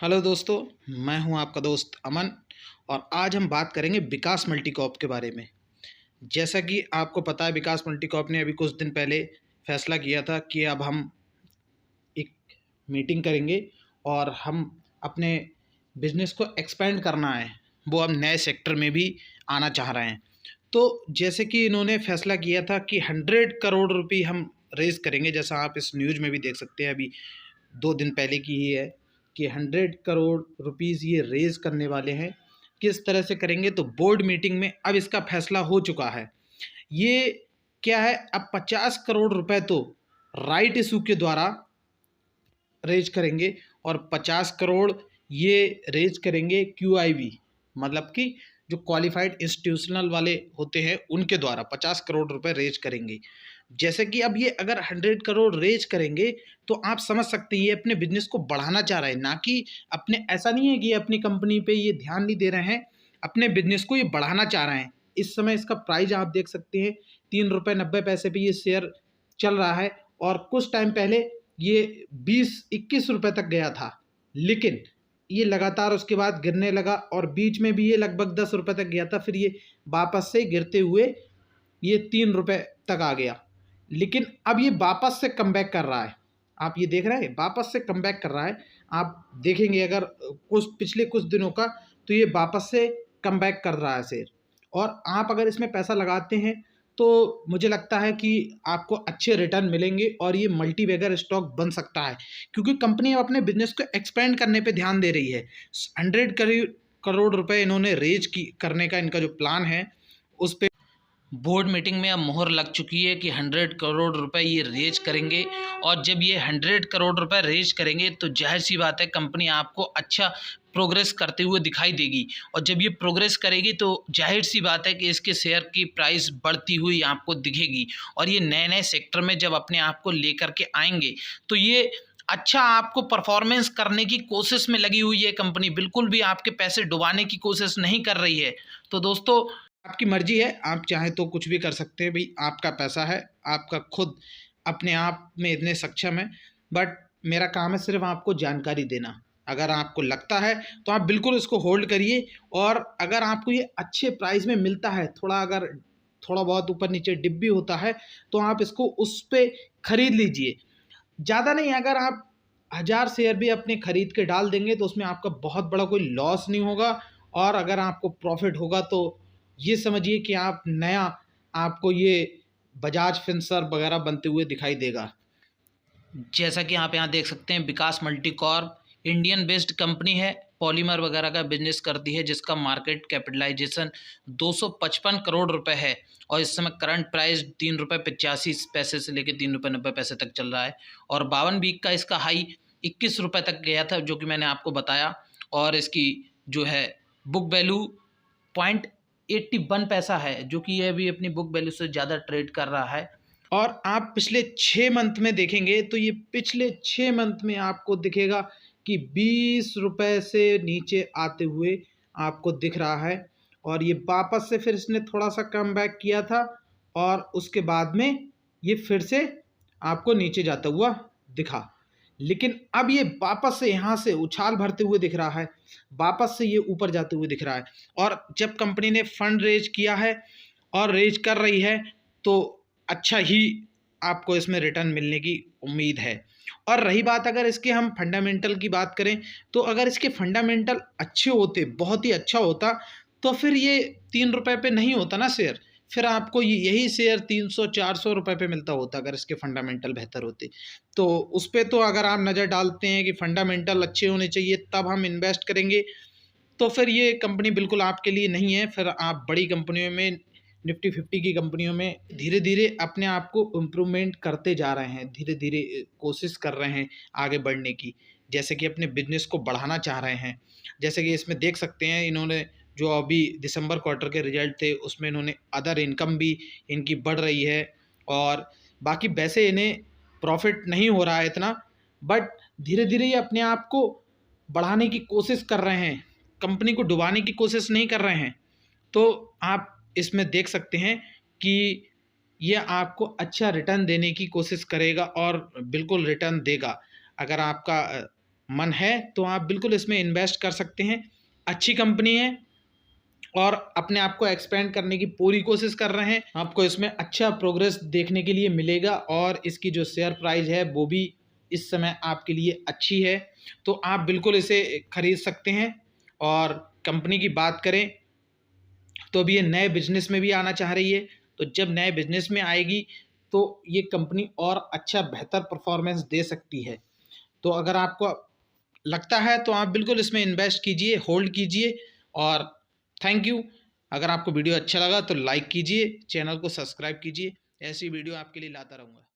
Hello दोस्तों, मैं हूं आपका दोस्त अमन। और आज हम बात करेंगे विकास मल्टीकॉप के बारे में। जैसा कि आपको पता है, विकास मल्टीकॉप ने अभी कुछ दिन पहले फैसला किया था कि अब हम एक मीटिंग करेंगे और हम अपने बिजनेस को एक्सपेंड करना है। वो अब नए सेक्टर में भी आना चाह रहे हैं। तो जैसे कि इन्होंने फैसला किया था कि 100 करोड़ रुपये हम रेज़ करेंगे, जैसा आप इस न्यूज़ में भी देख सकते हैं, अभी 2 दिन पहले की ही है कि 100 करोड़ रुपीज़ ये रेज़ करने वाले हैं। किस तरह से करेंगे, तो बोर्ड मीटिंग में अब इसका फैसला हो चुका है। ये क्या है, अब 50 करोड़ रुपए तो राइट इशू के द्वारा रेज करेंगे और 50 करोड़ ये रेज करेंगे QIB, मतलब कि जो क्वालिफाइड इंस्टीट्यूशनल वाले होते हैं उनके द्वारा 50 करोड़ रुपए रेज करेंगे। जैसे कि अब ये अगर 100 करोड़ रेज करेंगे तो आप समझ सकते हैं ये अपने बिजनेस को बढ़ाना चाह रहे हैं, ना कि अपने, ऐसा नहीं है कि ये अपनी कंपनी पे ये ध्यान नहीं दे रहे हैं, अपने बिजनेस को ये बढ़ाना चाह रहे हैं। इस समय इसका प्राइस आप देख सकते हैं, 3 रुपये 90 पैसे पे ये शेयर चल रहा है और कुछ टाइम पहले ये 20-21 रुपए तक गया था, लेकिन ये लगातार उसके बाद गिरने लगा और बीच में भी ये लगभग 10 रुपए तक गया था। फिर ये वापस से गिरते हुए ये 3 रुपए तक आ गया, लेकिन अब ये वापस से कमबैक कर रहा है। आप ये देख रहे हैं, वापस से कमबैक कर रहा है। आप देखेंगे अगर पिछले कुछ दिनों का, तो ये वापस से कमबैक कर रहा है शेयर। और आप अगर इसमें पैसा लगाते हैं तो मुझे लगता है कि आपको अच्छे रिटर्न मिलेंगे और ये मल्टी बैगर स्टॉक बन सकता है, क्योंकि कंपनी अब अपने बिजनेस को एक्सपेंड करने पे ध्यान दे रही है। 100 करोड़ रुपए इन्होंने रेज करने का इनका जो प्लान है, उस पे बोर्ड मीटिंग में अब मोहर लग चुकी है कि 100 करोड़ रुपए ये रेज करेंगे। और जब ये 100 करोड़ रुपए रेज करेंगे तो जाहिर सी बात है कंपनी आपको अच्छा प्रोग्रेस करते हुए दिखाई देगी। और जब ये प्रोग्रेस करेगी तो जाहिर सी बात है कि इसके शेयर की प्राइस बढ़ती हुई आपको दिखेगी। और ये नए नए सेक्टर में जब अपने आप को लेकर के आएंगे तो ये अच्छा आपको परफॉर्मेंस करने की कोशिश में लगी हुई है। कंपनी बिल्कुल भी आपके पैसे डुबाने की कोशिश नहीं कर रही है। तो दोस्तों, आपकी मर्जी है, आप चाहें तो कुछ भी कर सकते हैं भाई, आपका पैसा है, आपका खुद अपने आप में इतने सक्षम है। बट मेरा काम है सिर्फ आपको जानकारी देना। अगर आपको लगता है तो आप बिल्कुल इसको होल्ड करिए, और अगर आपको ये अच्छे प्राइस में मिलता है, अगर थोड़ा बहुत ऊपर नीचे डिप भी होता है, तो आप इसको उस पर खरीद लीजिए। ज़्यादा नहीं, अगर आप 1000 शेयर भी अपने खरीद के डाल देंगे तो उसमें आपका बहुत बड़ा कोई लॉस नहीं होगा। और अगर आपको प्रॉफिट होगा तो ये समझिए कि आप नया, आपको ये बजाज फिनसर्व वगैरह बनते हुए दिखाई देगा। जैसा कि आप यहाँ देख सकते हैं, विकास मल्टीकॉर्प इंडियन बेस्ड कंपनी है, पॉलीमर वगैरह का बिजनेस करती है, जिसका मार्केट कैपिटलाइजेशन 255 करोड़ रुपए है। और इस समय करंट प्राइस 3 रुपये 85 पैसे से लेकर 3 रुपये 90 पैसे तक चल रहा है। और 52 वीक का इसका हाई 21 रुपये तक गया था, जो कि मैंने आपको बताया। और इसकी जो है बुक वैल्यू 0.81 पैसा है, जो कि यह भी अपनी बुक वैल्यू से ज़्यादा ट्रेड कर रहा है। और आप पिछले 6 मंथ में देखेंगे तो ये पिछले 6 मंथ में आपको दिखेगा कि 20 रुपए से नीचे आते हुए आपको दिख रहा है। और ये वापस से फिर इसने थोड़ा सा कम बैक किया था और उसके बाद में ये फिर से आपको नीचे जाता हुआ दिखा, लेकिन अब ये वापस से यहाँ से उछाल भरते हुए दिख रहा है, वापस से ये ऊपर जाते हुए दिख रहा है। और जब कंपनी ने फंड रेज किया है और रेज कर रही है तो अच्छा ही आपको इसमें रिटर्न मिलने की उम्मीद है। और रही बात, अगर इसके हम फंडामेंटल की बात करें, तो अगर इसके फंडामेंटल अच्छे होते, बहुत ही अच्छा होता, तो फिर ये 3 रुपए पे नहीं होता ना शेयर। फिर आपको यही शेयर 300-400 रुपए पे मिलता होता अगर इसके फंडामेंटल बेहतर होते। तो उस पर तो अगर आप नज़र डालते हैं कि फंडामेंटल अच्छे होने चाहिए तब हम इन्वेस्ट करेंगे, तो फिर ये कंपनी बिल्कुल आपके लिए नहीं है। फिर आप बड़ी कंपनियों में, निफ्टी 50 की कंपनियों में धीरे धीरे अपने आप को इम्प्रूवमेंट करते जा रहे हैं, धीरे धीरे कोशिश कर रहे हैं आगे बढ़ने की, जैसे कि अपने बिजनेस को बढ़ाना चाह रहे हैं। जैसे कि इसमें देख सकते हैं, इन्होंने जो अभी दिसंबर क्वार्टर के रिजल्ट थे उसमें इन्होंने अदर इनकम भी इनकी बढ़ रही है। और बाकी वैसे इन्हें प्रॉफिट नहीं हो रहा है इतना, बट धीरे धीरे ये अपने आप को बढ़ाने की कोशिश कर रहे हैं, कंपनी को डुबाने की कोशिश नहीं कर रहे हैं। तो आप इसमें देख सकते हैं कि ये आपको अच्छा रिटर्न देने की कोशिश करेगा और बिल्कुल रिटर्न देगा। अगर आपका मन है तो आप बिल्कुल इसमें इन्वेस्ट कर सकते हैं। अच्छी कंपनी है और अपने आप को एक्सपेंड करने की पूरी कोशिश कर रहे हैं। आपको इसमें अच्छा प्रोग्रेस देखने के लिए मिलेगा और इसकी जो शेयर प्राइस है वो भी इस समय आपके लिए अच्छी है, तो आप बिल्कुल इसे खरीद सकते हैं। और कंपनी की बात करें तो अभी ये नए बिजनेस में भी आना चाह रही है, तो जब नए बिजनेस में आएगी तो ये कंपनी और अच्छा बेहतर परफॉर्मेंस दे सकती है। तो अगर आपको लगता है तो आप बिल्कुल इसमें इन्वेस्ट कीजिए, होल्ड कीजिए। और थैंक यू। अगर आपको वीडियो अच्छा लगा तो लाइक कीजिए, चैनल को सब्सक्राइब कीजिए, ऐसी वीडियो आपके लिए लाता रहूँगा।